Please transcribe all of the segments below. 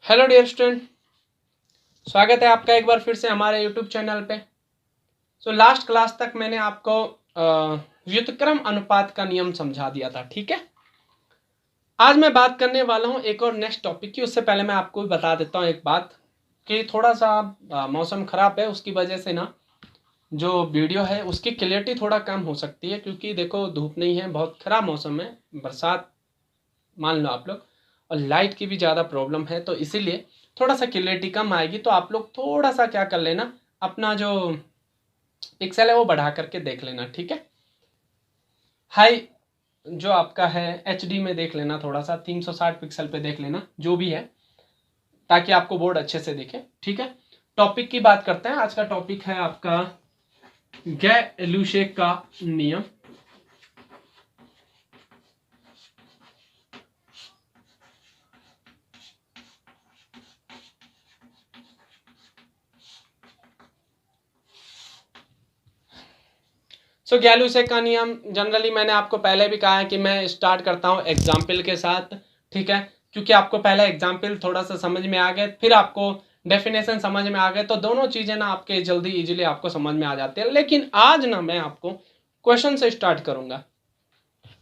Hello dear student, स्वागत है आपका एक बार फिर से हमारे यूट्यूब चैनल पे। लास्ट क्लास तक मैंने आपको व्युत्क्रम अनुपात का नियम समझा दिया था, ठीक है। आज मैं बात करने वाला हूँ एक और नेक्स्ट टॉपिक की। उससे पहले मैं आपको भी बता देता हूँ एक बात कि थोड़ा सा मौसम ख़राब है, उसकी वजह से ना जो वीडियो है उसकी क्लियरिटी थोड़ा कम हो सकती है, क्योंकि देखो धूप नहीं है, बहुत ख़राब मौसम है, बरसात मान लो आप लोग, और लाइट की भी ज़्यादा प्रॉब्लम है, तो इसीलिए थोड़ा सा क्लियरिटी कम आएगी। तो आप लोग थोड़ा सा क्या कर लेना, अपना जो पिक्सल है वो बढ़ा करके देख लेना, ठीक है। हाई जो आपका है एचडी में देख लेना, थोड़ा सा 360 पिक्सल पे देख लेना जो भी है, ताकि आपको बोर्ड अच्छे से दिखे, ठीक है। टॉपिक की बात करते हैं। आज का टॉपिक है आपका गैलुशेक का नियम। गैलुशेक का नियम जनरली मैंने आपको पहले भी कहा है कि मैं स्टार्ट करता हूँ एग्जाम्पल के साथ, ठीक है, क्योंकि आपको पहला एग्जाम्पल थोड़ा सा समझ में आ गए, फिर आपको डेफिनेशन समझ में आ गए, तो दोनों चीज़ें ना आपके जल्दी इजीली आपको समझ में आ जाती है। लेकिन आज ना मैं आपको क्वेश्चन से स्टार्ट करूँगा।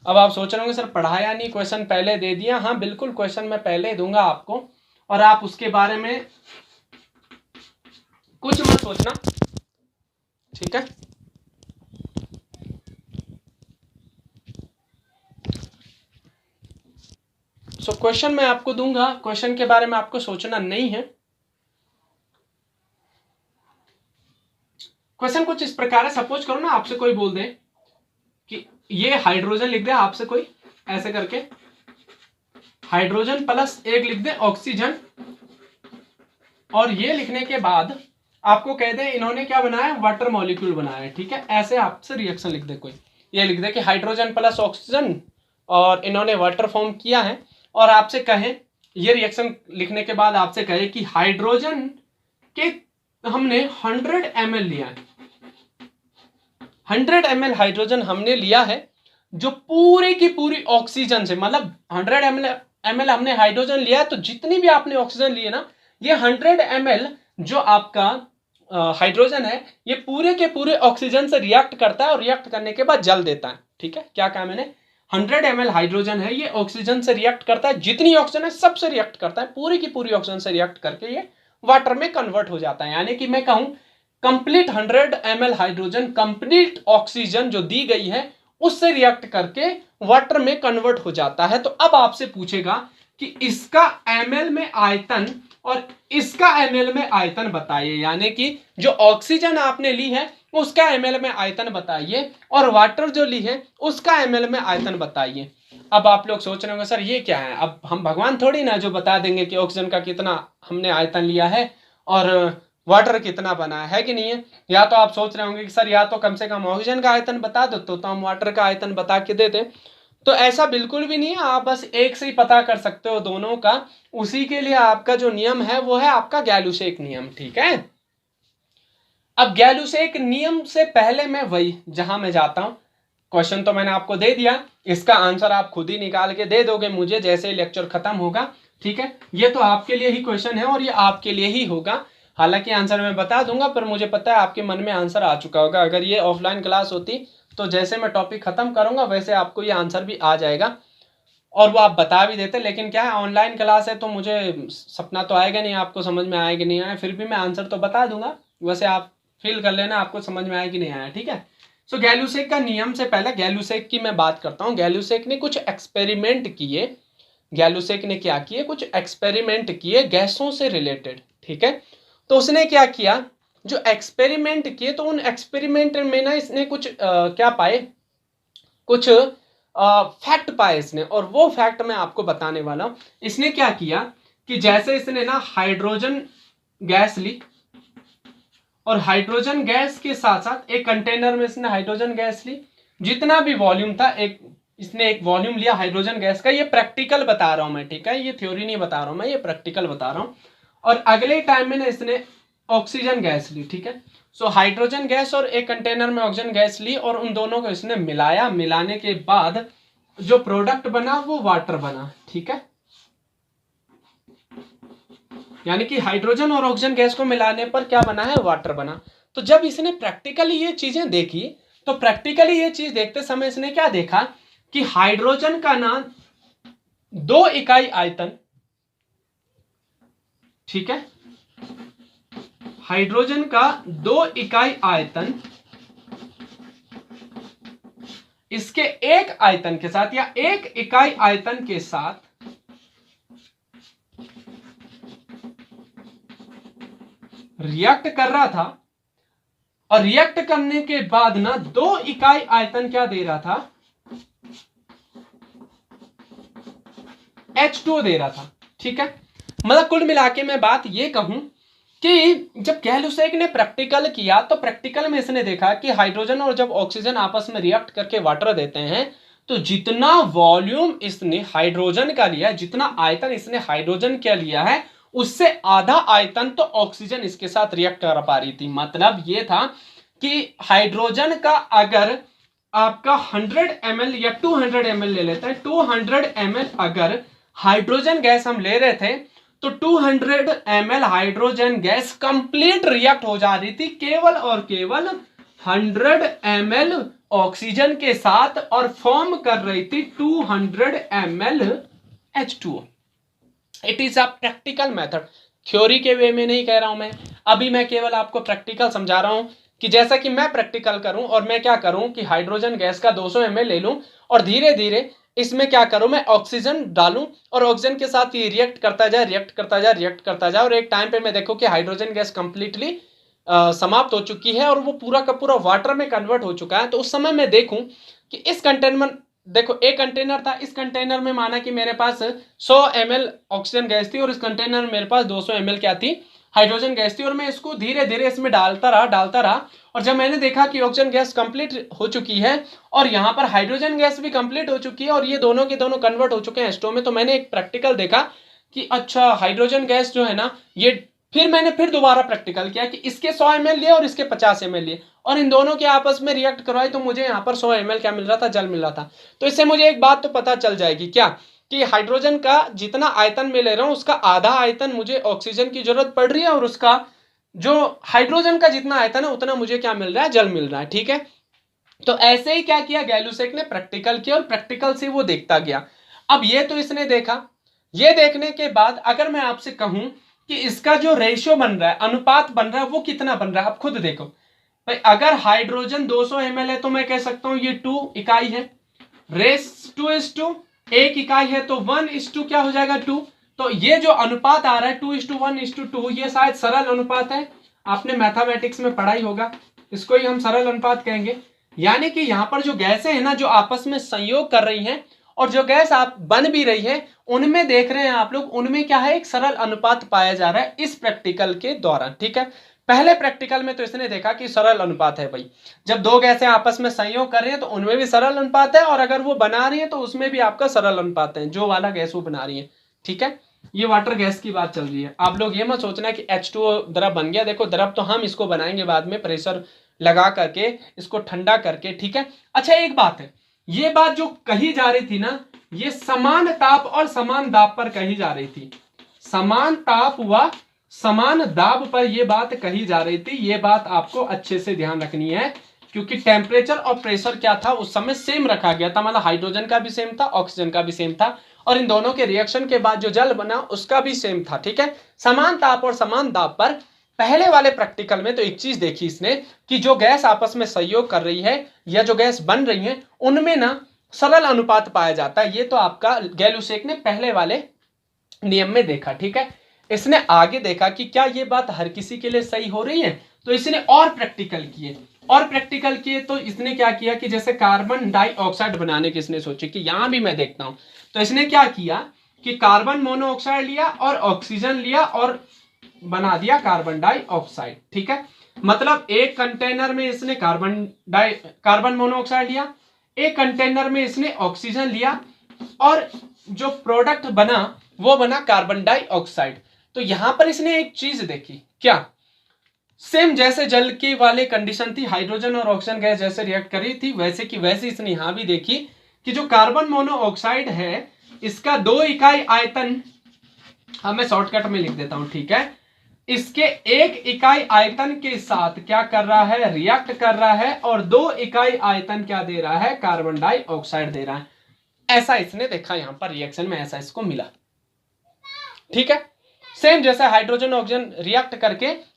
अब आप सोच रहे होंगे सर पढ़ाया नहीं, क्वेश्चन पहले दे दिया। हाँ बिल्कुल, क्वेश्चन मैं पहले दूंगा आपको, और आप उसके बारे में कुछ मत सोचना, ठीक है। क्वेश्चन मैं आपको दूंगा, क्वेश्चन के बारे में आपको सोचना नहीं है। क्वेश्चन कुछ इस प्रकार है, सपोज करो ना आपसे कोई बोल दे कि ये हाइड्रोजन लिख दे, आपसे कोई ऐसे करके हाइड्रोजन प्लस एक लिख दे ऑक्सीजन, और ये लिखने के बाद आपको कह दे इन्होंने क्या बनाया, वाटर मॉलिक्यूल बनाया है, ठीक है। ऐसे आपसे रिएक्शन लिख दे कोई, ये लिख दे कि हाइड्रोजन प्लस ऑक्सीजन और इन्होंने वाटर फॉर्म किया है, और आपसे कहे, ये रिएक्शन लिखने के बाद आपसे कहे कि हाइड्रोजन के हमने 100 ml लिया है, 100 ml हाइड्रोजन हमने लिया है, जो पूरी की पूरी ऑक्सीजन से, मतलब 100 ml हमने हाइड्रोजन लिया है, तो जितनी भी आपने ऑक्सीजन ली है ना, ये 100 ml जो आपका हाइड्रोजन है, ये पूरे के पूरे ऑक्सीजन से रिएक्ट करता है, और रिएक्ट करने के बाद जल देता है, ठीक है। क्या कहा मैंने, 100 ml हाइड्रोजन है, ये ऑक्सीजन से रिएक्ट करता है, जितनी ऑक्सीजन है सबसे रिएक्ट करता है, पूरी की पूरी ऑक्सीजन से रिएक्ट करके ये वाटर में कन्वर्ट हो जाता है। यानी कि मैं कहूं complete 100 ml hydrogen complete oxygen जो दी गई है उससे रिएक्ट करके वाटर में कन्वर्ट हो जाता है। तो अब आपसे पूछेगा कि इसका ml में आयतन और इसका ml में आयतन बताइए, यानी कि जो ऑक्सीजन आपने ली है उसका ml में आयतन बताइए, और वाटर जो ली है उसका ml में आयतन बताइए। अब आप लोग सोच रहे होंगे सर ये क्या है, अब हम भगवान थोड़ी ना जो बता देंगे कि ऑक्सीजन का कितना हमने आयतन लिया है और वाटर कितना बना है कि नहीं है। या तो आप सोच रहे होंगे कि सर या तो कम से कम ऑक्सीजन का आयतन बता दो, तो हम वाटर का आयतन बता के देते। तो ऐसा बिल्कुल भी नहीं है, आप बस एक से ही पता कर सकते हो दोनों का। उसी के लिए आपका जो नियम है वो है आपका गैलुशेक नियम, ठीक है। अब गैलुशेक नियम से पहले मैं वही जहां मैं जाता हूं, क्वेश्चन तो मैंने आपको दे दिया, इसका आंसर आप खुद ही निकाल के दे दोगे मुझे जैसे ही लेक्चर खत्म होगा, ठीक है। ये तो आपके लिए ही क्वेश्चन है और ये आपके लिए ही होगा। हालांकि आंसर मैं बता दूंगा, पर मुझे पता है आपके मन में आंसर आ चुका होगा। अगर ये ऑफलाइन क्लास होती तो जैसे मैं टॉपिक खत्म करूंगा वैसे आपको ये आंसर भी आ जाएगा और वो आप बता भी देते। लेकिन क्या है, ऑनलाइन क्लास है तो मुझे सपना तो आएगा नहीं आपको समझ में आएगा नहीं आया, फिर भी मैं आंसर तो बता दूंगा, वैसे आप फील कर लेना आपको समझ में आया कि नहीं आया, ठीक है। गैलुशेक का नियम से पहले गैलुशेक की मैं बात करता हूँ। गैलुशेक ने कुछ एक्सपेरिमेंट किए, गैलुशेक ने क्या किए, कुछ एक्सपेरिमेंट किए गैसों से रिलेटेड, ठीक है। तो उसने क्या किया, जो एक्सपेरिमेंट किए तो उन एक्सपेरिमेंट में ना इसने कुछ क्या पाए, कुछ फैक्ट पाए इसने, और वो फैक्ट मैं आपको बताने वाला हूं। इसने क्या किया कि जैसे इसने ना हाइड्रोजन गैस ली, और हाइड्रोजन गैस के साथ साथ एक कंटेनर में इसने हाइड्रोजन गैस ली, जितना भी वॉल्यूम था इसने एक वॉल्यूम लिया हाइड्रोजन गैस का। ये प्रैक्टिकल बता रहा हूं मैं, ठीक है, ये थ्योरी नहीं बता रहा हूं मैं, ये प्रैक्टिकल बता रहा हूं। और अगले टाइम में ना इसने ऑक्सीजन गैस ली, ठीक है। हाइड्रोजन गैस और एक कंटेनर में ऑक्सीजन गैस ली, और उन दोनों को इसने मिलाया, मिलाने के बाद जो प्रोडक्ट बना वो वाटर बना, ठीक है। यानी कि हाइड्रोजन और ऑक्सीजन गैस को मिलाने पर क्या बना है, वाटर बना। तो जब इसने प्रैक्टिकली ये चीजें देखी, तो प्रैक्टिकली ये चीज देखते समय इसने क्या देखा कि हाइड्रोजन का ना 2 इकाई आयतन, ठीक है, हाइड्रोजन का 2 इकाई आयतन इसके 1 आयतन के साथ या 1 इकाई आयतन के साथ रिएक्ट कर रहा था, और रिएक्ट करने के बाद ना 2 इकाई आयतन क्या दे रहा था, H2O दे रहा था। ठीक है, मतलब कुल मिला के मैं बात ये कहूं कि जब गैलुसेक ने प्रैक्टिकल किया तो प्रैक्टिकल में इसने देखा कि हाइड्रोजन और जब ऑक्सीजन आपस में रिएक्ट करके वाटर देते हैं तो जितना वॉल्यूम इसने हाइड्रोजन का लिया, जितना आयतन इसने हाइड्रोजन का लिया है, उससे आधा आयतन तो ऑक्सीजन इसके साथ रिएक्ट कर पा रही थी। मतलब ये था कि हाइड्रोजन का अगर आपका 100 ml या 200 ml ले लेते हैं, 200 ml अगर हाइड्रोजन गैस हम ले रहे थे तो 200 ml hydrogen gas complete react हो जा रही थी केवल और केवल 100 ml ऑक्सीजन के साथ, और फॉर्म कर रही थी 200 ml H2O। It is a practical method, theory के वे में नहीं कह रहा हूं मैं, अभी मैं केवल आपको प्रैक्टिकल समझा रहा हूं कि जैसा कि मैं प्रैक्टिकल करूं और मैं क्या करूं कि हाइड्रोजन गैस का 200 ml ले लूं और धीरे धीरे इसमें क्या करूं, मैं ऑक्सीजन डालूं और ऑक्सीजन के साथ ये रिएक्ट करता जाए, रिएक्ट करता जाए, रिएक्ट करता जाए, और एक टाइम पे मैं देखूं कि हाइड्रोजन गैस कंप्लीटली समाप्त हो चुकी है और वो पूरा का पूरा वाटर में कन्वर्ट हो चुका है। तो उस समय मैं देखूं कि इस कंटेनर, देखो एक कंटेनर था, इस कंटेनर में माना कि मेरे पास 100 ml ऑक्सीजन गैस थी और इस कंटेनर में मेरे पास 200 ml क्या थी, हाइड्रोजन गैस थी, और मैं इसको धीरे धीरे इसमें डालता रहा, और जब मैंने देखा कि ऑक्सीजन गैस कंप्लीट हो चुकी है और यहाँ पर हाइड्रोजन गैस भी कंप्लीट हो चुकी है और ये दोनों के दोनों कन्वर्ट हो चुके हैं H2O में, तो मैंने एक प्रैक्टिकल देखा कि अच्छा हाइड्रोजन गैस जो है ना ये, फिर मैंने फिर दोबारा प्रैक्टिकल किया कि इसके 100 ml लिए और इसके 50 ml लिए और इन दोनों के आपस में रिएक्ट करवाई, तो मुझे यहाँ पर 100 ml क्या मिल रहा था, जल मिल रहा था। तो इससे मुझे एक बात तो पता चल जाएगी क्या, कि हाइड्रोजन का जितना आयतन मैं ले रहा हूं उसका आधा आयतन मुझे ऑक्सीजन की जरूरत पड़ रही है और उसका जो हाइड्रोजन का जितना आयतन है उतना मुझे क्या मिल रहा है, जल मिल रहा है। ठीक है, तो ऐसे ही क्या किया गैलुसेक ने, प्रैक्टिकल किया और प्रैक्टिकल से वो देखता गया। अब ये तो इसने देखा, ये देखने के बाद अगर मैं आपसे कहूं कि इसका जो रेशियो बन रहा है, अनुपात बन रहा है, वो कितना बन रहा है, आप खुद देखो भाई। अगर हाइड्रोजन 200 ml है तो मैं कह सकता हूं ये 2 इकाई है, रेस 2:2, 1 इकाई है तो 1:2 क्या हो जाएगा, 2। तो ये जो अनुपात आ रहा है 2:1:2, ये शायद सरल अनुपात है, आपने मैथमेटिक्स में पढ़ाई होगा, इसको ही हम सरल अनुपात कहेंगे। यानी कि यहाँ पर जो गैसें हैं ना जो आपस में संयोग कर रही हैं और जो गैस आप बन भी रही है उनमें देख रहे हैं आप लोग, उनमें क्या है, एक सरल अनुपात पाया जा रहा है इस प्रैक्टिकल के दौरान। ठीक है, पहले प्रैक्टिकल में तो इसने देखा कि सरल अनुपात है भाई, जब दो गैसें आपस में संयोग कर रही हैं तो उनमें भी सरल अनुपात है और अगर वो बना रही है तो उसमें भी आपका सरल अनुपात है, जो वाला गैस वो बना रही है। ठीक है, ये वाटर गैस की बात चल रही है। आप लोग ये मत सोचना कि H2O द्रव बन गया, देखो द्रव तो हम इसको बनाएंगे बाद में प्रेशर लगा करके, इसको ठंडा करके। ठीक है, अच्छा एक बात है, ये बात जो कही जा रही थी ना, ये समान ताप और समान दाब पर कही जा रही थी, समान ताप व समान दाब पर यह बात कही जा रही थी। ये बात आपको अच्छे से ध्यान रखनी है क्योंकि टेम्परेचर और प्रेशर क्या था उस समय सेम रखा गया था, मतलब हाइड्रोजन का भी सेम था, ऑक्सीजन का भी सेम था, और इन दोनों के रिएक्शन के बाद जो जल बना उसका भी सेम था। ठीक है, समान ताप और समान दाब पर। पहले वाले प्रैक्टिकल में तो एक चीज देखी इसने कि जो गैस आपस में सहयोग कर रही है या जो गैस बन रही है उनमें ना सरल अनुपात पाया जाता है। ये तो आपका गैलुसेक ने पहले वाले नियम में देखा। ठीक है, इसने आगे देखा कि क्या ये बात हर किसी के लिए सही हो रही है, तो इसने और प्रैक्टिकल किए तो इसने क्या किया कि जैसे कार्बन डाइऑक्साइड बनाने की इसने सोची कि यहां भी मैं देखता हूं, तो इसने क्या किया कि कार्बन मोनोऑक्साइड लिया और ऑक्सीजन लिया और बना दिया कार्बन डाइऑक्साइड। ठीक है, मतलब एक कंटेनर में इसने कार्बन मोनोऑक्साइड लिया, एक कंटेनर में इसने ऑक्सीजन लिया और जो प्रोडक्ट बना वो बना कार्बन डाइऑक्साइड। तो यहां पर इसने एक चीज देखी, क्या, सेम जैसे जल की वाले कंडीशन थी, हाइड्रोजन और ऑक्सीजन गैस जैसे रिएक्ट कर रही थी वैसे की वैसे इसने यहां भी देखी कि जो कार्बन मोनोऑक्साइड है इसका 2 इकाई आयतन हाँ मैं शॉर्टकट में लिख देता हूं, ठीक है। इसके 1 इकाई आयतन के साथ क्या कर रहा है, रिएक्ट कर रहा है, और 2 इकाई आयतन क्या दे रहा है, कार्बन डाइऑक्साइड दे रहा है। ऐसा इसने देखा यहां पर रिएक्शन में, ऐसा इसको मिला, ठीक है। सेम जैसे हाइड्रोजन ऑक्सीजन रिएक्ट करके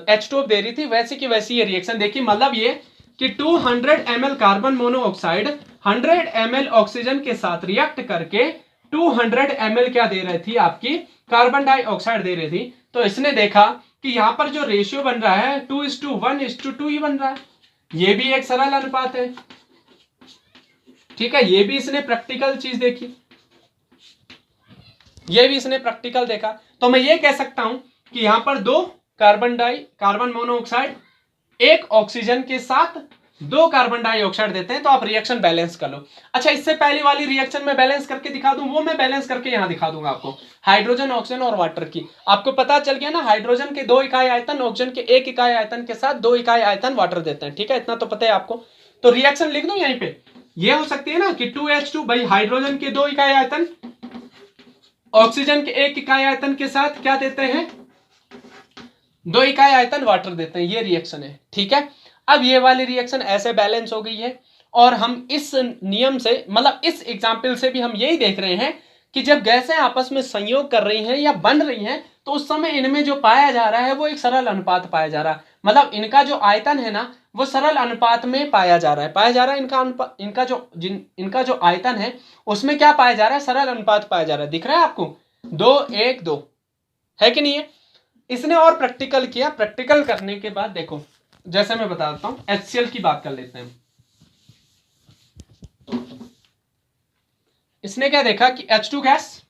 H2O दे रही थी, वैसे की वैसी ये रिएक्शन देखी। मतलब ये कि 200 ml carbon monoxide 100 ml oxygen के साथ रिएक्ट करके 200 ml क्या दे रही थी, आपकी कार्बन डाइऑक्साइड दे रही थी। तो इसने देखा कि यहां पर जो रेशियो बन रहा है 2:1:2 ही बन रहा है। ये भी एक सरल अनुपात है, ठीक है। ये भी इसने प्रैक्टिकल चीज देखी, ये भी इसने प्रैक्टिकल देखा। तो मैं ये कह सकता हूं कि यहां पर 2 कार्बन मोनोऑक्साइड 1 ऑक्सीजन के साथ 2 कार्बन डाइऑक्साइड देते हैं, तो आप रिएक्शन बैलेंस कर लो। अच्छा, इससे पहली वाली रिएक्शन में बैलेंस करके दिखा दूं, वो मैं बैलेंस करके यहां दिखा दूंगा आपको, हाइड्रोजन ऑक्सीजन और वाटर की। आपको पता चल गया ना, हाइड्रोजन के 2 इकाई आयतन ऑक्सीजन के 1 इकाई आयतन के साथ 2 इकाई आयतन वाटर देते हैं, ठीक है। इतना तो पता है आपको। तो रिएक्शन लिख दूं यहीं पे, ये हो सकती है ना कि 2H2 भाई हाइड्रोजन के 2 इकाई आयतन ऑक्सीजन के 1 इकाई आयतन के साथ क्या देते हैं, 2 इकाई आयतन वाटर देते हैं। ये रिएक्शन है, ठीक है। अब ये वाली रिएक्शन ऐसे बैलेंस हो गई है, और हम इस नियम से, मतलब इस एग्जाम्पल से भी हम यही देख रहे हैं कि जब गैसें आपस में संयोग कर रही हैं या बन रही हैं, तो उस समय इनमें जो पाया जा रहा है वो एक सरल अनुपात पाया जा रहा है। मतलब इनका जो आयतन है ना, वो सरल अनुपात में पाया जा रहा है, इनका जो आयतन है उसमें क्या पाया जा रहा है, सरल अनुपात पाया जा रहा है। दिख रहा है आपको, 2:1:2 है कि नहीं है। इसने और प्रैक्टिकल किया, प्रैक्टिकल करने के बाद देखो, जैसे मैं बताता हूं, HCl की बात कर लेते हैं। इसने क्या देखा कि H2 गैस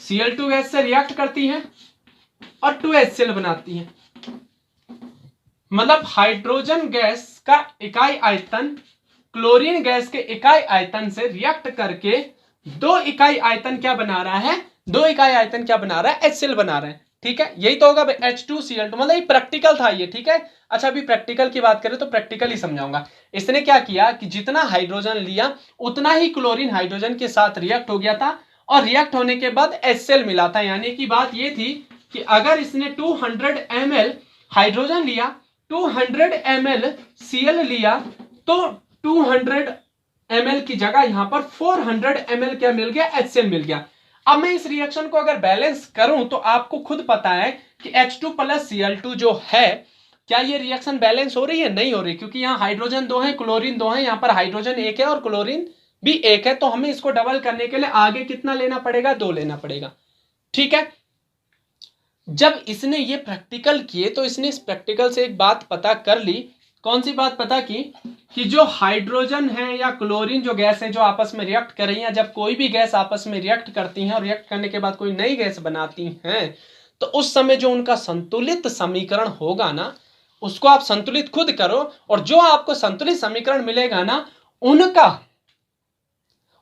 Cl2 गैस से रिएक्ट करती है और 2HCl बनाती है। मतलब हाइड्रोजन गैस का इकाई आयतन क्लोरीन गैस के इकाई आयतन से रिएक्ट करके 2 इकाई आयतन क्या बना रहा है, 2 इकाई आयतन क्या बना रहा है, HCl बना रहा है, ठीक है। यही तो होगा H2Cl2, मतलब ये प्रैक्टिकल था ये, ठीक है। अच्छा, अभी प्रैक्टिकल की बात करें तो प्रैक्टिकल ही समझाऊंगा। इसने क्या किया कि जितना हाइड्रोजन लिया उतना ही क्लोरीन हाइड्रोजन के साथ रिएक्ट हो गया था, और रिएक्ट होने के बाद HCl मिला था। यानी कि बात ये थी कि अगर इसने 200 ml हाइड्रोजन लिया, 200 ml Cl लिया, तो 200 ml की जगह यहां पर 400 ml क्या मिल गया, HCl मिल गया। अब मैं इस रिएक्शन को अगर बैलेंस करूं तो आपको खुद पता है कि H2 + Cl2 जो है, क्या ये रिएक्शन बैलेंस हो रही है, नहीं हो रही, क्योंकि यहाँ हाइड्रोजन 2 है, क्लोरीन 2 है, यहाँ पर हाइड्रोजन 1 है और क्लोरीन भी 1 है। तो हमें इसको डबल करने के लिए आगे कितना लेना पड़ेगा, 2 लेना पड़ेगा, ठीक है। जब इसने ये प्रैक्टिकल किए तो इसने इस प्रैक्टिकल से एक बात पता कर ली। कौन सी बात पता की कि जो हाइड्रोजन है या क्लोरीन जो गैस है जो आपस में रिएक्ट कर रही है, जब कोई भी गैस आपस में रिएक्ट करती है और रिएक्ट करने के बाद कोई नई गैस बनाती हैं, तो उस समय जो उनका संतुलित समीकरण होगा ना, उसको आप संतुलित खुद करो, और जो आपको संतुलित समीकरण मिलेगा ना,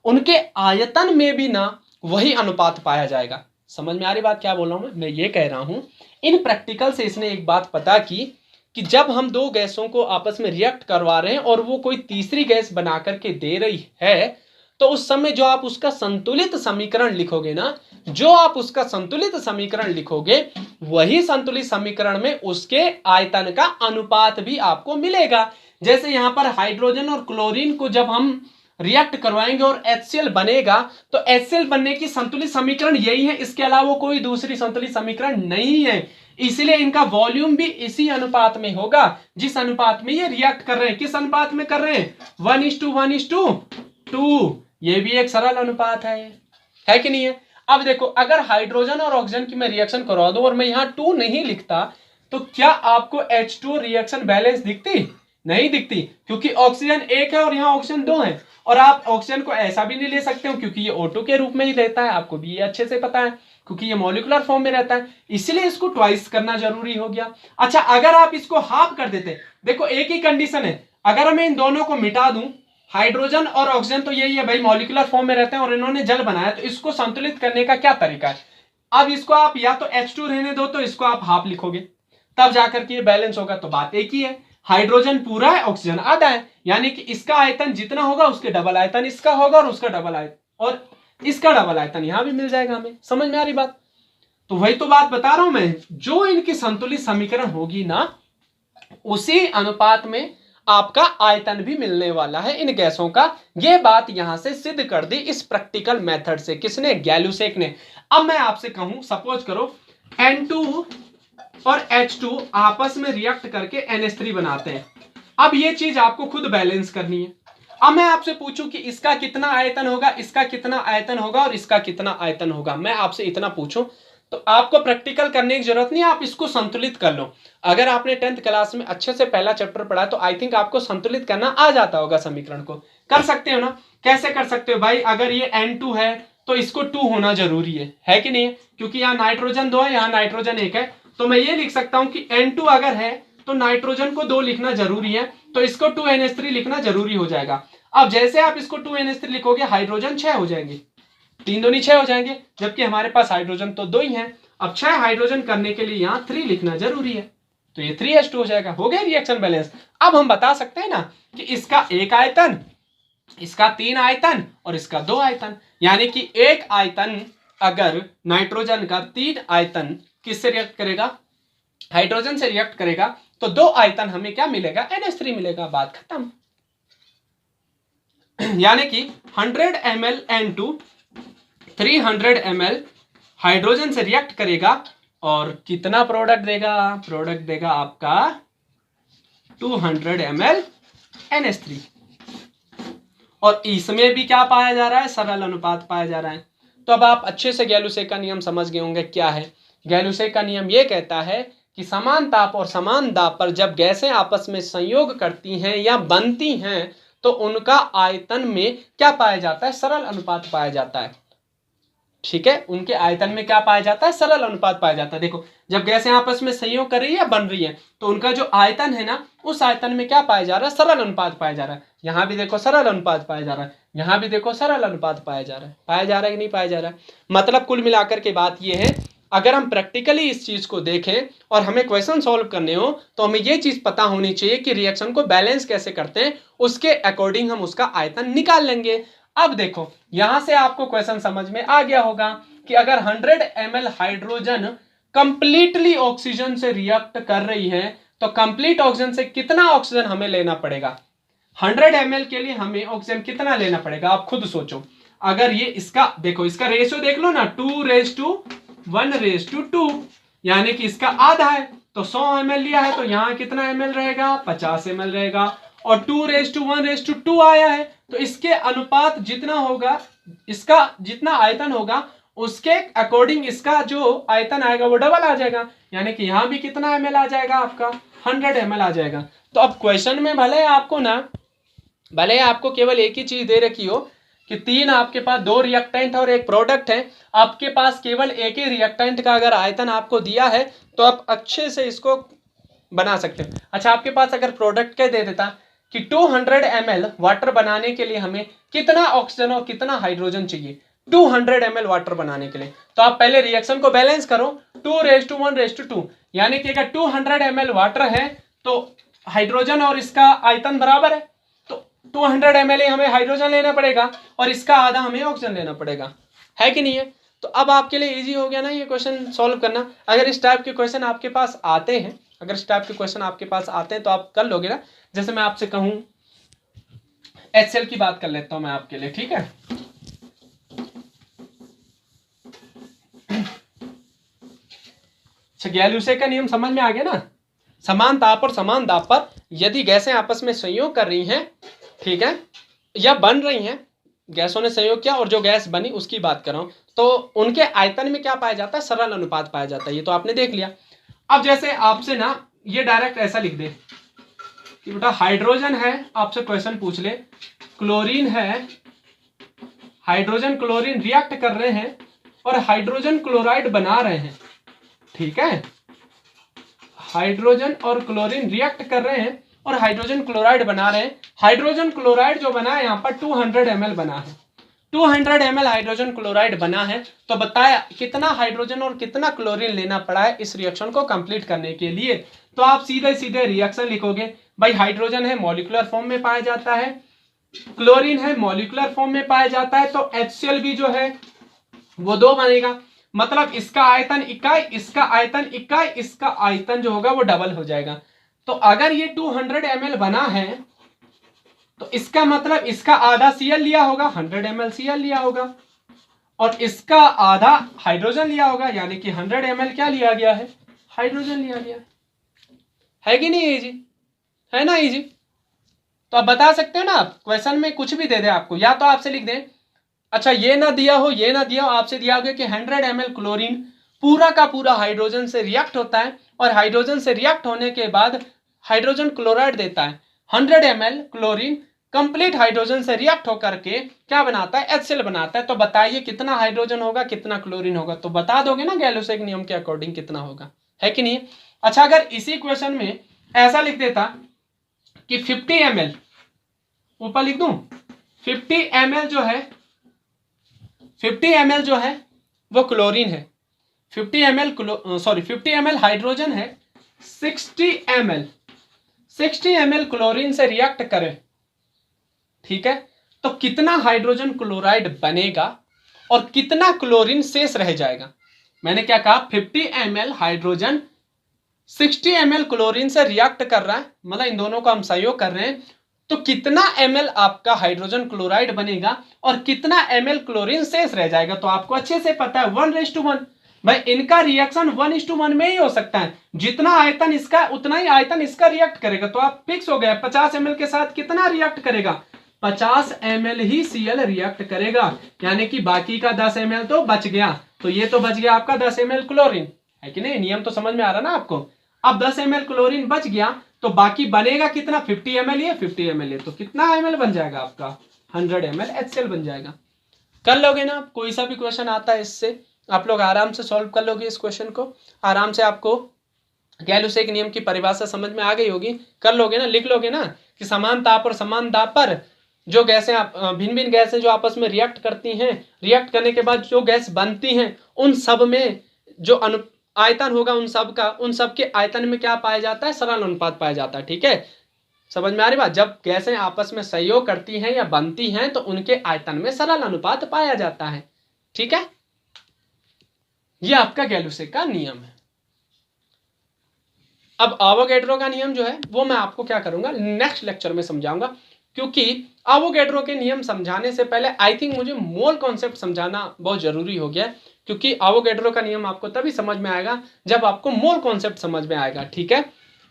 उनके आयतन में भी ना वही अनुपात पाया जाएगा। समझ में आ रही बात क्या बोल रहा हूं मैं ये कह रहा हूं, इन प्रैक्टिकल से इसने एक बात पता की कि जब हम 2 गैसों को आपस में रिएक्ट करवा रहे हैं और वो कोई तीसरी गैस बना करके दे रही है, तो उस समय जो आप उसका संतुलित समीकरण लिखोगे ना, जो आप उसका संतुलित समीकरण लिखोगे, वही संतुलित समीकरण में उसके आयतन का अनुपात भी आपको मिलेगा। जैसे यहां पर हाइड्रोजन और क्लोरीन को जब हम रिएक्ट करवाएंगे और HCl बनेगा, तो HCl बनने की संतुलित समीकरण यही है, इसके अलावा कोई दूसरी संतुलित समीकरण नहीं है। इसलिए इनका वॉल्यूम भी इसी अनुपात में होगा जिस अनुपात में ये रिएक्ट कर रहे हैं। किस अनुपात में कर रहे हैं, 1:1:2। ये भी एक सरल अनुपात है कि नहीं है। अब देखो, अगर हाइड्रोजन और ऑक्सीजन की मैं रिएक्शन करवा दूं और मैं यहां 2 नहीं लिखता, तो क्या आपको H2 रिएक्शन बैलेंस दिखती, नहीं दिखती, क्योंकि ऑक्सीजन 1 है और यहां ऑक्सीजन 2 है। और आप ऑक्सीजन को ऐसा भी नहीं ले सकते हो क्योंकि ये O2 के रूप में ही रहता है, आपको भी ये अच्छे से पता है, क्योंकि ये मॉलिक्यूलर फॉर्म में रहता है, इसलिए इसको ट्वाइस करना जरूरी हो गया। अच्छा, अगर आप इसको हाफ कर देते, देखो एक ही कंडीशन है, अगर मैं इन दोनों को मिटा दूं, हाइड्रोजन और ऑक्सीजन तो यही है भाई, मॉलिक्यूलर फॉर्म में रहते हैं और इन्होंने जल बनाया, तो इसको संतुलित करने का क्या तरीका है। अब इसको आप या तो H2 रहने दो, तो इसको आप हाफ लिखोगे, तब जाकर के ये बैलेंस होगा। तो बात एक ही है, हाइड्रोजन पूरा है, ऑक्सीजन आधा है, यानी कि इसका आयतन जितना होगा उसके डबल आयतन इसका होगा और उसका डबल आयतन, और इसका डबल आयतन यहां भी मिल जाएगा हमें। समझ में आ रही बात? तो वही तो बात बता रहा हूं मैं, जो इनकी संतुलित समीकरण होगी ना उसी अनुपात में आपका आयतन भी मिलने वाला है इन गैसों का। ये बात यहां से सिद्ध कर दी इस प्रैक्टिकल मेथड से। किसने? गैलुसेक ने। अब मैं आपसे कहूं, सपोज करो N2 और H2 आपस में रिएक्ट करके NH3 बनाते हैं। अब ये चीज आपको खुद बैलेंस करनी है। अब मैं आपसे पूछूं कि इसका कितना आयतन होगा, इसका कितना आयतन होगा और इसका कितना आयतन होगा, मैं आपसे इतना पूछूं तो आपको प्रैक्टिकल करने की जरूरत नहीं है, आप इसको संतुलित कर लो। अगर आपने 10th क्लास में अच्छे से पहला चैप्टर पढ़ा तो आई थिंक आपको संतुलित करना आ जाता होगा। समीकरण को कर सकते हो ना? कैसे कर सकते हो भाई? अगर ये N2 है तो इसको 2 होना जरूरी है कि नहीं? क्योंकि यहाँ नाइट्रोजन 2 है, यहाँ नाइट्रोजन 1 है, तो मैं ये लिख सकता हूं कि N2 अगर है तो नाइट्रोजन को 2 लिखना जरूरी है, तो इसको 2NH3 लिखना जरूरी हो जाएगा। अब जैसे आप इसको 2NH3 लिखोगे हाइड्रोजन 6 हो जाएंगे, 3 दूनी 6 हो जाएंगे, जबकि हमारे पास हाइड्रोजन तो 2 ही है। अब 6 हाइड्रोजन करने के लिए यहाँ 3 लिखना जरूरी है, तो ये 3H2 हो जाएगा। हो गया रिएक्शन बैलेंस। अब हम बता सकते हैं ना कि इसका 1 आयतन, इसका 3 आयतन और इसका 2 आयतन, यानी कि 1 आयतन अगर नाइट्रोजन का 3 आयतन किससे रिएक्ट करेगा? हाइड्रोजन से रिएक्ट करेगा, तो 2 आयतन हमें क्या मिलेगा? NH3 मिलेगा। बात खत्म। यानी कि 100 ml N2 300 ml हाइड्रोजन से रिएक्ट करेगा और कितना प्रोडक्ट देगा? प्रोडक्ट देगा आपका 200 ml NH3। और इसमें भी क्या पाया जा रहा है? सरल अनुपात पाया जा रहा है। तो अब आप अच्छे से गैलुसेक का नियम समझ गए होंगे। क्या है गैलुसेक का नियम? यह कहता है कि समान ताप और समान दाब पर जब गैसें आपस में संयोग करती हैं या बनती हैं तो उनका आयतन में क्या पाया जाता है? सरल अनुपात पाया जाता है। ठीक है, उनके आयतन में क्या पाया जाता है? सरल अनुपात पाया जाता है। देखो, जब गैसें आपस में संयोग कर रही है, बन रही है, तो उनका जो आयतन है ना, उस आयतन में क्या पाया जा रहा है? सरल अनुपात पाया जा रहा है। यहां भी देखो सरल अनुपात पाया जा रहा है, यहां भी देखो सरल अनुपात पाया जा रहा है। पाया जा रहा है कि नहीं पाया जा रहा है? मतलब कुल मिलाकर के बात यह है, अगर हम प्रैक्टिकली इस चीज को देखें और हमें क्वेश्चन सॉल्व करने हो तो हमें यह चीज पता होनी चाहिए कि रिएक्शन को बैलेंस कैसे करते हैं, उसके अकॉर्डिंग हम उसका आयतन निकाल लेंगे। अब देखो, यहां से आपको क्वेश्चन समझ में आ गया होगा कि अगर 100 ml हाइड्रोजन कंप्लीटली ऑक्सीजन से रिएक्ट कर रही है तो कंप्लीट ऑक्सीजन से कितना ऑक्सीजन हमें लेना पड़ेगा? 100 ml के लिए हमें ऑक्सीजन कितना लेना पड़ेगा? आप खुद सोचो। अगर ये इसका देखो, इसका रेशियो देख लो ना, 2:1:2, यानी कि इसका आधा है, तो 100 ml लिया है तो यहां कितना ml रहेगा? 50 ml रहेगा। और 2:1:2 आया है तो इसके अनुपात जितना होगा, इसका जितना आयतन होगा उसके अकॉर्डिंग इसका जो आयतन आएगा वो डबल आ जाएगा, यानी कि यहां भी कितना ml आ जाएगा? आपका 100 ml आ जाएगा। तो अब क्वेश्चन में भले आपको केवल एक ही चीज दे रखी हो कि 3 आपके पास 2 रिएक्टेंट और एक प्रोडक्ट है, आपके पास केवल एक ही रिएक्टेंट का अगर आयतन आपको दिया है तो आप अच्छे से इसको बना सकते हो। अच्छा, आपके पास अगर प्रोडक्ट क्या दे देता कि 200 ml वाटर बनाने के लिए हमें कितना ऑक्सीजन और कितना हाइड्रोजन चाहिए 200 ml वाटर बनाने के लिए, तो आप पहले रिएक्शन को बैलेंस करो 2:1:2, यानी कि अगर 200 ml वाटर है तो हाइड्रोजन और इसका आयतन बराबर है, तो 200 ml हमें हाइड्रोजन लेना पड़ेगा और इसका आधा हमें ऑक्सीजन लेना पड़ेगा, है कि नहीं है? तो अब आपके लिए इजी हो गया ना ये क्वेश्चन सॉल्व करना। अगर इस टाइप के क्वेश्चन आपके पास आते हैं तो आप कर लोगे ना। जैसे मैं आपसे कहूं HCl की बात कर लेता हूं मैं आपके लिए, ठीक है? अच्छा, गैलुसेक का नियम समझ में आ गया ना? समान ताप और समान दाब पर यदि गैसें आपस में संयोग कर रही हैं, ठीक है, या बन रही हैं, गैसों ने संयोग किया और जो गैस बनी उसकी बात कर रहा हूं, तो उनके आयतन में क्या पाया जाता है? सरल अनुपात पाया जाता है। ये तो आपने देख लिया। अब जैसे आपसे ना ये डायरेक्ट ऐसा लिख दे कि बेटा हाइड्रोजन है, आपसे क्वेश्चन पूछ ले, क्लोरीन है, हाइड्रोजन क्लोरीन रिएक्ट कर रहे हैं और हाइड्रोजन क्लोराइड बना रहे हैं, ठीक है? हाइड्रोजन और क्लोरीन रिएक्ट कर रहे हैं और हाइड्रोजन क्लोराइड बना रहे हैं। हाइड्रोजन क्लोराइड जो बना है यहाँ पर 200 ml बना है, 200 ml हाइड्रोजन क्लोराइड बना है। तो बताया कितना हाइड्रोजन और कितना क्लोरीन लेना पड़ा है इस रिएक्शन को कंप्लीट करने के लिए। तो आप सीधे सीधे रिएक्शन लिखोगे भाई, हाइड्रोजन है मॉलिक्यूलर फॉर्म में पाया जाता है क्लोरीन है मॉलिक्यूलर फॉर्म में पाया जाता है, तो HCl भी जो है वो 2 बनेगा। मतलब इसका आयतन इकाई, इसका आयतन इकाई, इसका आयतन जो होगा वो डबल हो जाएगा। तो अगर ये 200 ml बना है तो इसका मतलब इसका आधा Cl लिया होगा, 100 ml Cl लिया होगा, और इसका आधा हाइड्रोजन लिया होगा, यानी कि 100 ml क्या लिया गया है, हाइड्रोजन लिया गया है कि नहीं इजी है ना इजी। तो आप बता सकते हो ना, आप क्वेश्चन में कुछ भी दे दे आपको, या तो आपसे लिख दें, अच्छा ये ना दिया हो ये ना दिया हो, आपसे दिया हो कि 100 ml क्लोरीन पूरा का पूरा हाइड्रोजन से रिएक्ट होता है, और हाइड्रोजन से रिएक्ट होने के बाद हाइड्रोजन क्लोराइड देता है। 100 ml क्लोरीन कंप्लीट हाइड्रोजन से रिएक्ट होकर के क्या बनाता है, HCl बनाता है। तो बताइए कितना हाइड्रोजन होगा, कितना क्लोरीन होगा, तो बता दोगे ना गैलोसे के नियम के अकॉर्डिंग कितना होगा, है कि नहीं। अच्छा अगर इसी क्वेश्चन में ऐसा लिख देता कि 50 ml, ऊपर लिख दूं 50 ml जो है, 50 ml जो है वो क्लोरीन है, 50 ml हाइड्रोजन है, 60 ml क्लोरीन से रिएक्ट करे, ठीक है। तो कितना हाइड्रोजन क्लोराइड बनेगा और कितना क्लोरीन शेष रह जाएगा। मैंने क्या कहा, 50 ml हाइड्रोजन 60 ml क्लोरीन से रिएक्ट कर रहा है, मतलब इन दोनों को हम सहयोग कर रहे हैं, तो कितना ml आपका हाइड्रोजन क्लोराइड बनेगा और कितना ml क्लोरीन शेष रह जाएगा। तो आपको अच्छे से पता है 1:1, भाई इनका रिएक्शन 1:1 में ही हो सकता है, जितना आयतन इसका उतना ही आयतन इसका रिएक्ट करेगा। तो आप फिक्स हो गया 50 ml के साथ कितना रिएक्ट करेगा, 50 ml ही Cl रिएक्ट करेगा, यानी कि बाकी का 10 ml तो बच गया। तो ये तो बच गया आपका 10 ml क्लोरीन, है कि नहीं, नियम तो समझ में आ रहा ना आपको। अब 10 ml क्लोरीन बच गया तो बाकी बनेगा कितना, 50 ml ये 50 ml ये, तो कितना ml बन जाएगा आपका, 100 ml HCl बन जाएगा। कर लोगे ना, कोई सा भी क्वेश्चन आता है इससे आप लोग आराम से सॉल्व कर लोगे इस क्वेश्चन को, आराम से आपको गैलोसे के नियम की परिभाषा समझ में आ गई होगी, कर लोगे ना, लिख लोगे ना कि समान ताप और समान दाब पर जो गैसें भिन्न भिन्न गैसें जो आपस में रिएक्ट करती हैं, रिएक्ट करने के बाद जो गैस बनती हैं, उन सब में जो आयतन होगा उन सब के आयतन में क्या पाया जाता है, सरल अनुपात पाया जाता है। ठीक है, समझ में आ रही बात। जब गैसें आपस में सहयोग करती हैं या बनती हैं तो उनके आयतन में सरल अनुपात पाया जाता है। ठीक है, यह आपका गैलोसे का नियम है। अब एवोगैड्रो का नियम जो है वो मैं आपको क्या करूंगा, नेक्स्ट लेक्चर में समझाऊंगा, क्योंकि एवोगैड्रो के नियम समझाने से पहले आई थिंक मुझे मोल कॉन्सेप्ट समझाना बहुत जरूरी हो गया, क्योंकि एवोगैड्रो का नियम आपको तभी समझ में आएगा जब आपको मोल कॉन्सेप्ट समझ में आएगा। ठीक है,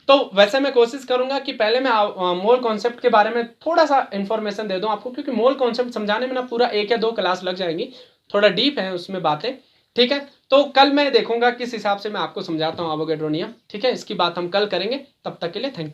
तो वैसे मैं कोशिश करूंगा कि पहले मैं मोल कॉन्सेप्ट के बारे में थोड़ा सा इंफॉर्मेशन दे दूं आपको, क्योंकि मोल कॉन्सेप्ट समझाने में ना पूरा 1 या 2 क्लास लग जाएंगी, थोड़ा डीप है उसमें बातें। ठीक है, तो कल मैं देखूंगा किस हिसाब से मैं आपको समझाता हूँ एवोगैड्रो नियम। ठीक है, इसकी बात हम कल करेंगे, तब तक के लिए थैंक यू।